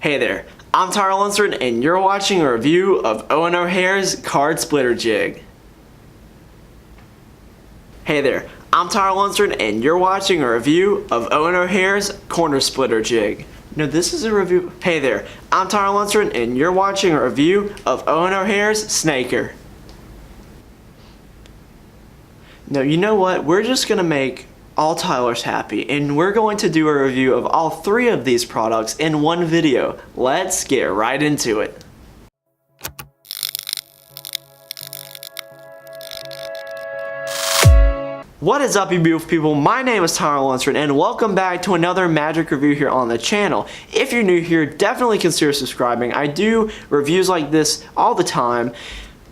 Hey there, I'm Tyler Lunsford and you're watching a review of Eoin O'Hare's card splitter jig. Hey there, I'm Tyler Lunsford and you're watching a review of Eoin O'Hare's corner splitter jig. No, this is a review. Hey there, I'm Tyler Lunsford and you're watching a review of Eoin O'Hare's snaker. No, you know what? We're just gonna make all Tylers happy, and we're going to do a review of all three of these products in one video. Let's get right into it. What is up, you beautiful people? My name is Tyler Lunsford and welcome back to another magic review here on the channel. If you're new here, definitely consider subscribing. I do reviews like this all the time.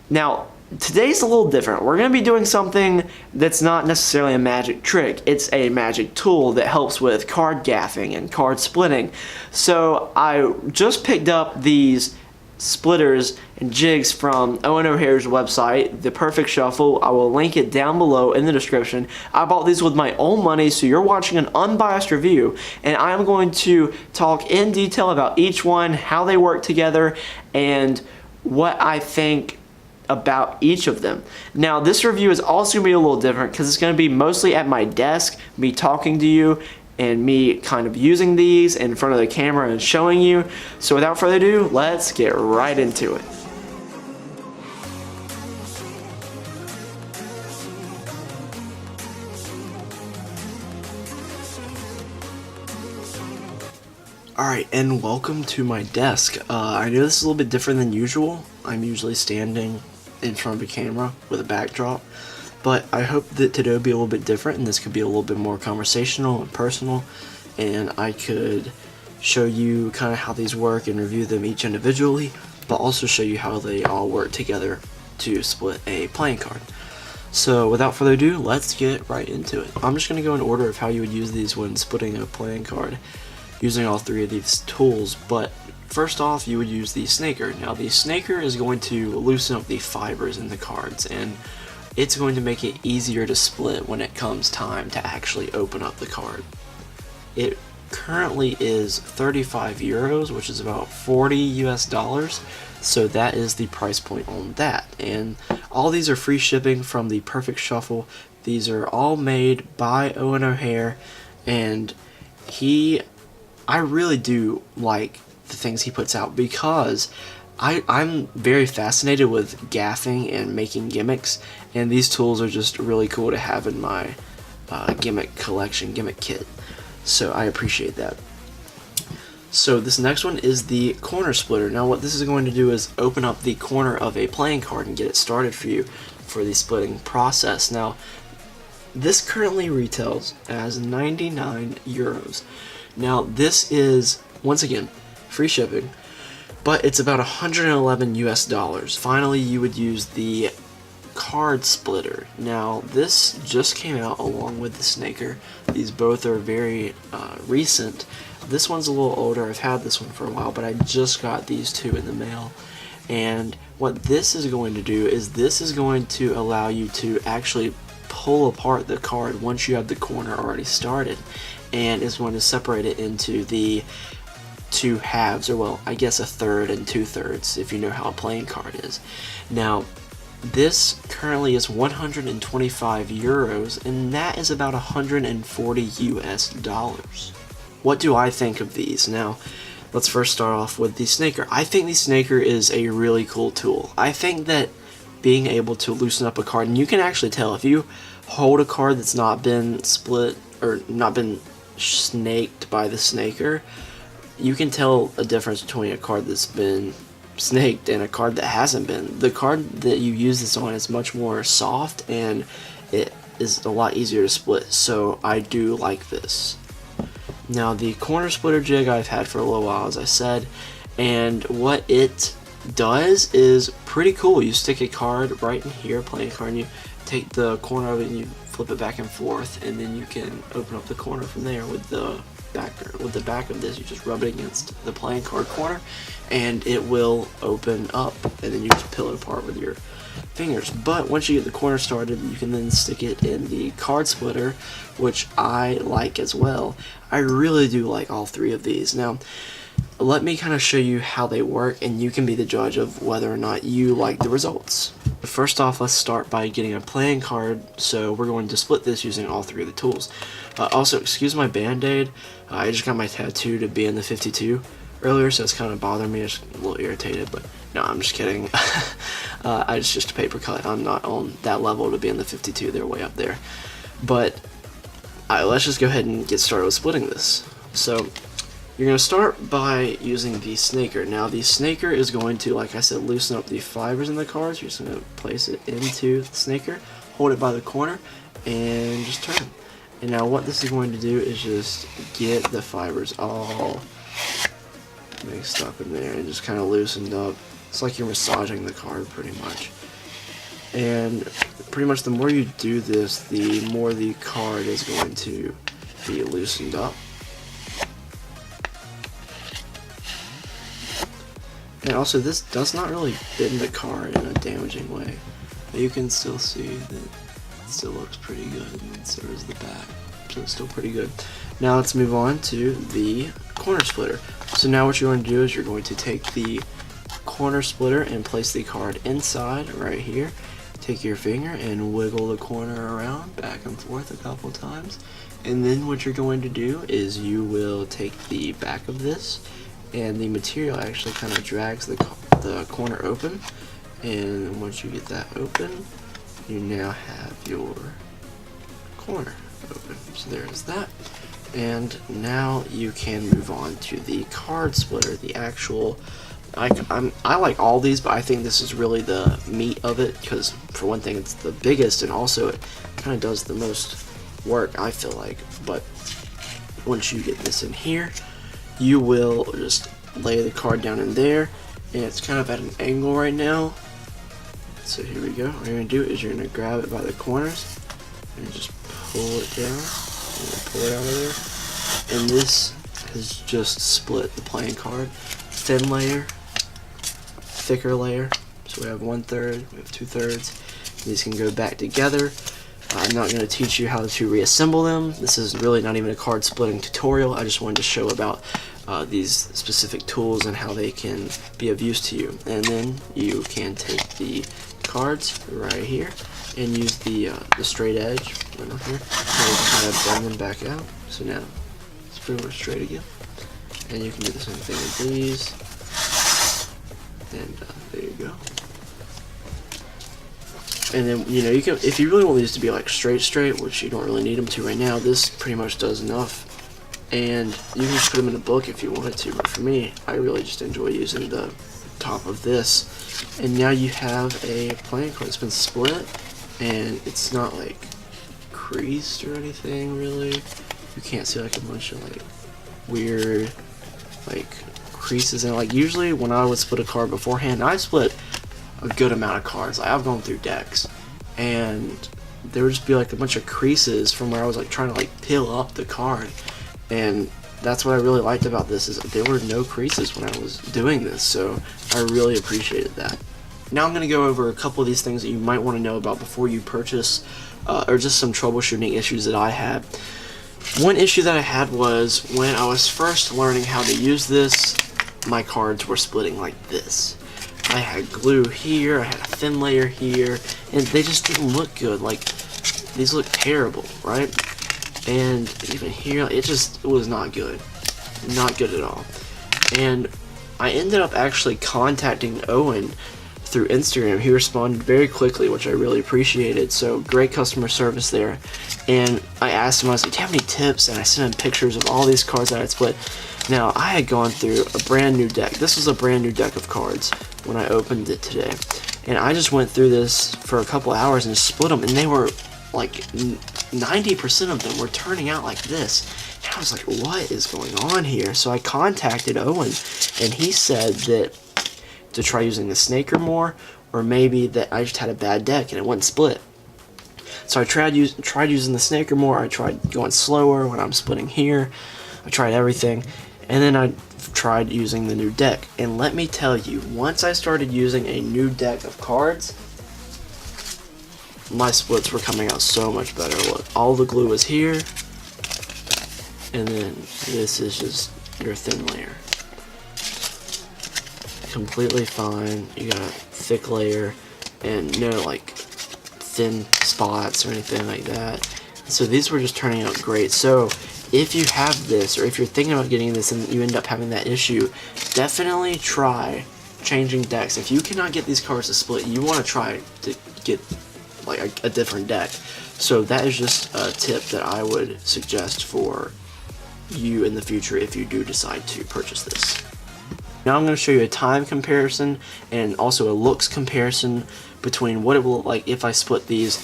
Now, today's a little different. We're going to be doing something that's not necessarily a magic trick. It's a magic tool that helps with card gaffing and card splitting. So I just picked up these splitters and jigs from Eoin O'Hare's website, The Perfect Shuffle. I will link it down below in the description. I bought these with my own money, so you're watching an unbiased review, and I'm going to talk in detail about each one, how they work together, and what I think about each of them. Now, this review is also going to be a little different because it's going to be mostly at my desk, me talking to you, and me kind of using these in front of the camera and showing you. So without further ado, let's get right into it. Alright, and welcome to my desk. I know this is a little bit different than usual. I'm usually standing in front of a camera with a backdrop, but I hope that today will be a little bit different and this could be a little bit more conversational and personal, and I could show you kind of how these work and review them each individually, but also show you how they all work together to split a playing card. So without further ado, let's get right into it. I'm just going to go in order of how you would use these when splitting a playing card using all three of these tools. But first off, you would use the snaker. Now, the snaker is going to loosen up the fibers in the cards, and it's going to make it easier to split when it comes time to actually open up the card. It currently is 35 euros, which is about 40 US dollars, so that is the price point on that. And all these are free shipping from the Perfect Shuffle. These are all made by Eoin O'Hare, and I really do like the things he puts out because I'm very fascinated with gaffing and making gimmicks, and these tools are just really cool to have in my gimmick collection, gimmick kit. So I appreciate that. So this next one is the corner splitter. Now what this is going to do is open up the corner of a playing card and get it started for you for the splitting process. Now this currently retails as 99 euros. Now this is, once again, free shipping, but it's about 111 US dollars. Finally, you would use the card splitter. Now this just came out along with the snaker. These both are very recent. This one's a little older. I've had this one for a while, but I just got these two in the mail. And what this is going to do is this is going to allow you to actually pull apart the card once you have the corner already started, and is going to separate it into the two halves, or well, I guess a third and 2/3 if you know how a playing card is. Now this currently is 125 euros, and that is about 140 US dollars. What do I think of these? Now let's first start off with the snaker. I think the snaker is a really cool tool. I think that being able to loosen up a card, and you can actually tell if you hold a card that's not been split or not been snaked by the snaker, you can tell a difference between a card that's been snaked and a card that hasn't been. The card that you use this on is much more soft and it is a lot easier to split, so I do like this. Now the corner splitter jig I've had for a little while, as I said, and what it does is pretty cool. You stick a card right in here, playing card, and you take the corner of it and you flip it back and forth, and then you can open up the corner from there with the back of this. You just rub it against the playing card corner and it will open up, and then you just peel it apart with your fingers. But once you get the corner started, you can then stick it in the card splitter, which I like as well. I really do like all three of these. Now let me kind of show you how they work, and you can be the judge of whether or not you like the results. First off, let's start by getting a playing card. So we're going to split this using all three of the tools. Also, excuse my band-aid. I just got my tattoo to be in the 52 earlier, so it's kind of bothering me. I'm just a little irritated, but no, I'm just kidding. It's just a paper cut. I'm not on that level to be in the 52. They're way up there. But let's just go ahead and get started with splitting this. So you're going to start by using the snaker. Now the snaker is going to, like I said, loosen up the fibers in the cards. You're just going to place it into the snaker, hold it by the corner, and just turn. And now what this is going to do is just get the fibers all mixed up in there and just kind of loosened up. It's like you're massaging the card pretty much. And pretty much the more you do this, the more the card is going to be loosened up. And also, this does not really bend the card in a damaging way. But you can still see that it still looks pretty good, and so does the back. So it's still pretty good. Now let's move on to the corner splitter. So now what you're going to do is you're going to take the corner splitter and place the card inside right here. Take your finger and wiggle the corner around back and forth a couple times. And then what you're going to do is you will take the back of this, and the material actually kind of drags the corner open, and once you get that open, you now have your corner open. So there's that. And now you can move on to the card splitter, the actual, I like all these, but I think this is really the meat of it, because for one thing it's the biggest, and also it kind of does the most work, I feel like. But once you get this in here, you will just lay the card down in there, and it's kind of at an angle right now. So here we go. What you're going to do is you're going to grab it by the corners and just pull it down and pull it out of there. And this has just split the playing card. Thin layer, thicker layer. So we have 1/3, we have 2/3. These can go back together. I'm not going to teach you how to reassemble them. This is really not even a card splitting tutorial. I just wanted to show about these specific tools and how they can be of use to you. And then you can take the cards right here and use the straight edge right up here and kind of bend them back out. So now it's pretty much straight again. And you can do the same thing with these. And there you go. And then, you know, you can, if you really want these to be like straight, which you don't really need them to right now, this pretty much does enough. And you can just put them in a book if you wanted to, but for me, I really just enjoy using the top of this. And now you have a playing card that's been split, and it's not like creased or anything really. You can't see like a bunch of like weird like creases in it. Like usually when I would split a card beforehand, I split a good amount of cards. Like I've gone through decks, and there would just be like a bunch of creases from where I was like trying to like peel up the card. And that's what I really liked about this, is that there were no creases when I was doing this, so I really appreciated that. Now I'm going to go over a couple of these things that you might want to know about before you purchase, or just some troubleshooting issues that I had. One issue that I had was when I was first learning how to use this, my cards were splitting like this. I had glue here, I had a thin layer here, and they just didn't look good. Like, these look terrible, right? And even here, it was not good. Not good at all. And I ended up actually contacting Eoin through Instagram. He responded very quickly, which I really appreciated. So great customer service there. And I asked him, I was like, do you have any tips? And I sent him pictures of all these cards that I had split. Now, I had gone through a brand new deck. This was a brand new deck of cards when I opened it today. And I just went through this for a couple hours and split them, and they were like 90% of them were turning out like this. And I was like, what is going on here? So I contacted Eoin, and he said that to try using the snaker more, or maybe that I just had a bad deck and it wouldn't split. So I tried using the snaker more. I tried going slower when I'm splitting here. I tried everything, and then I tried using the new deck. And let me tell you, once I started using a new deck of cards, my splits were coming out so much better. Look, all the glue is here, and then this is just your thin layer. completely fine. You got a thick layer and no like thin spots or anything like that. So these were just turning out great. So if you have this, or if you're thinking about getting this and you end up having that issue, definitely try changing decks. If you cannot get these cards to split, you want to try to get like a different deck. So that is just a tip that I would suggest for you in the future if you do decide to purchase this. Now I'm going to show you a time comparison and also a looks comparison between what it will look like if I split these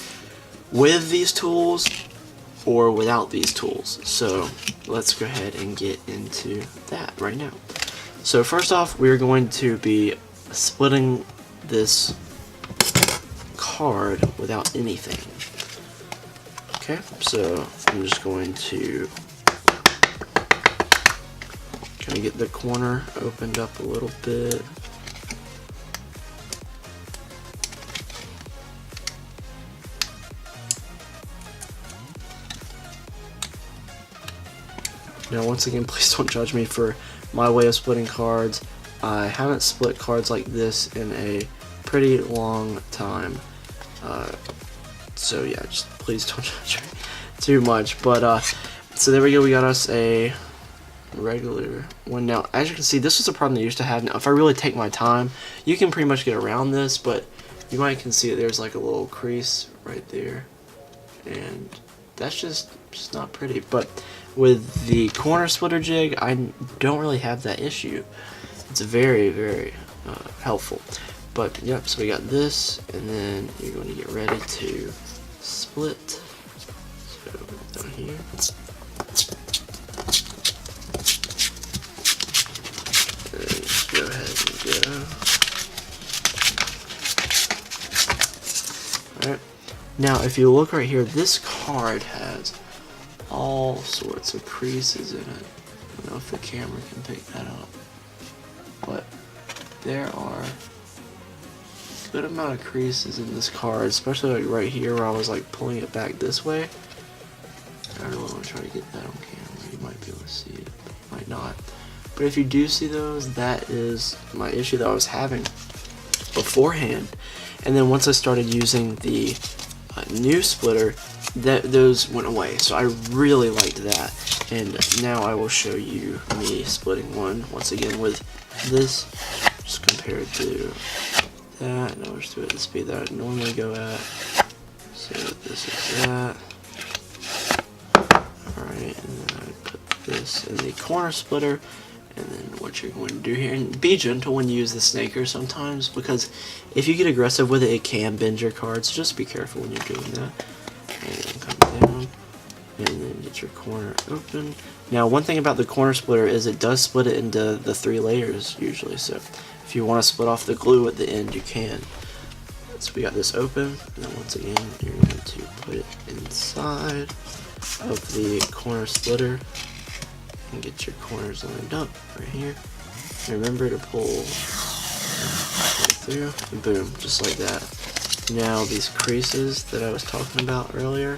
with these tools or without these tools. So let's go ahead and get into that right now. So first off, we're going to be splitting this card without anything. Okay, so I'm just going to kind of get the corner opened up a little bit. Now once again, please don't judge me for my way of splitting cards. I haven't split cards like this in a pretty long time. So yeah, just please don't judge me too much. But so there we go, we got us a regular one. Now as you can see, this was a problem that I used to have. Now if I really take my time, you can pretty much get around this, but you might can see that there's like a little crease right there, and that's just not pretty. But with the corner splitter jig, I don't really have that issue. It's very, very helpful. But yep, so we got this, and then you're going to get ready to split. So down here. And just go ahead and go. Alright. Now if you look right here, this card has all sorts of creases in it. I don't know if the camera can pick that up, but there are a good amount of creases in this card, especially like right here where I was like pulling it back this way. I really want to try to get that on camera. You might be able to see it, but you might not. But if you do see those, that is my issue that I was having beforehand. And then once I started using the new splitter, those went away. So I really liked that. And now I will show you me splitting one once again with this, just compared to that. And I'll just do it at the speed that I normally go at. So this is that. Alright, and then I put this in the corner splitter. And then what you're going to do here, and be gentle when you use the snaker sometimes, because if you get aggressive with it, it can bend your cards. So just be careful when you're doing that. And then come down, and then get your corner open. Now one thing about the corner splitter is it does split it into the 3 layers usually, so if you want to split off the glue at the end, you can. So we got this open, and then once again you're going to put it inside of the corner splitter and get your corners lined up right here. And remember to pull right through, and boom, just like that. Now these creases that I was talking about earlier,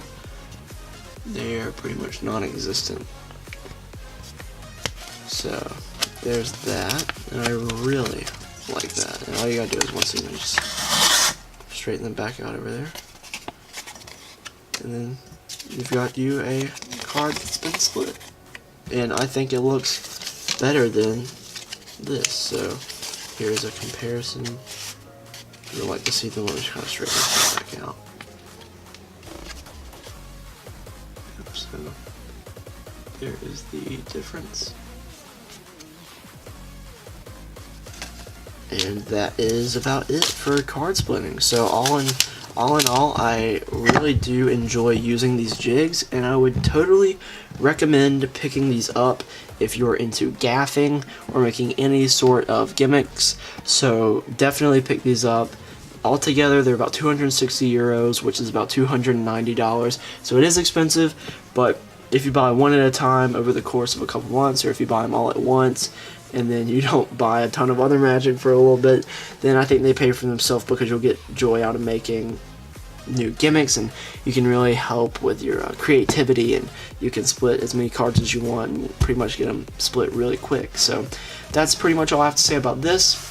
they are pretty much non-existent. So there's that, and I really like that. And all you gotta do is once again just straighten them back out over there, and then you've got you a card that's been split. And I think it looks better than this. So here's a comparison. If you'd like to see them, let me just kind of straighten this back out. So there is the difference. And that is about it for card splitting. So all in all, I really do enjoy using these jigs, and I would totally recommend picking these up if you're into gaffing or making any sort of gimmicks. So definitely pick these up. Altogether, they're about 260 euros, which is about $290. So it is expensive, but if you buy one at a time over the course of a couple months, or if you buy them all at once, and then you don't buy a ton of other magic for a little bit, then I think they pay for themselves, because you'll get joy out of making new gimmicks, and you can really help with your creativity, and you can split as many cards as you want and pretty much get them split really quick. So that's pretty much all I have to say about this.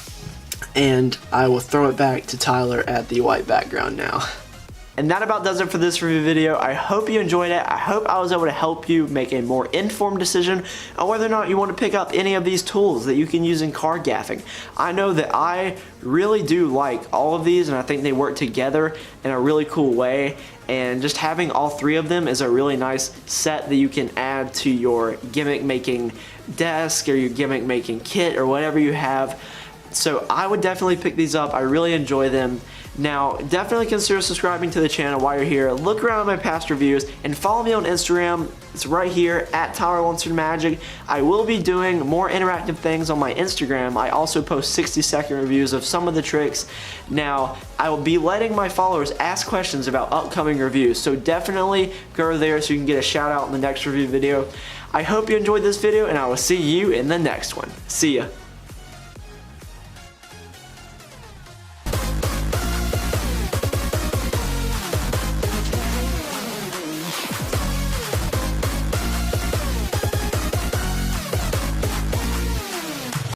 and I will throw it back to Tyler at the white background now. And that about does it for this review video. I hope you enjoyed it. I hope I was able to help you make a more informed decision on whether or not you want to pick up any of these tools that you can use in card gaffing. I know that I really do like all of these, and I think they work together in a really cool way. And just having all three of them is a really nice set that you can add to your gimmick making desk or your gimmick making kit or whatever you have. So I would definitely pick these up. I really enjoy them. Now, definitely consider subscribing to the channel while you're here. Look around at my past reviews and follow me on Instagram. It's right here at TylerLunsfordMagic. I will be doing more interactive things on my Instagram. I also post 60-second reviews of some of the tricks. Now, I will be letting my followers ask questions about upcoming reviews, so definitely go there so you can get a shout out in the next review video. I hope you enjoyed this video, and I will see you in the next one. See ya.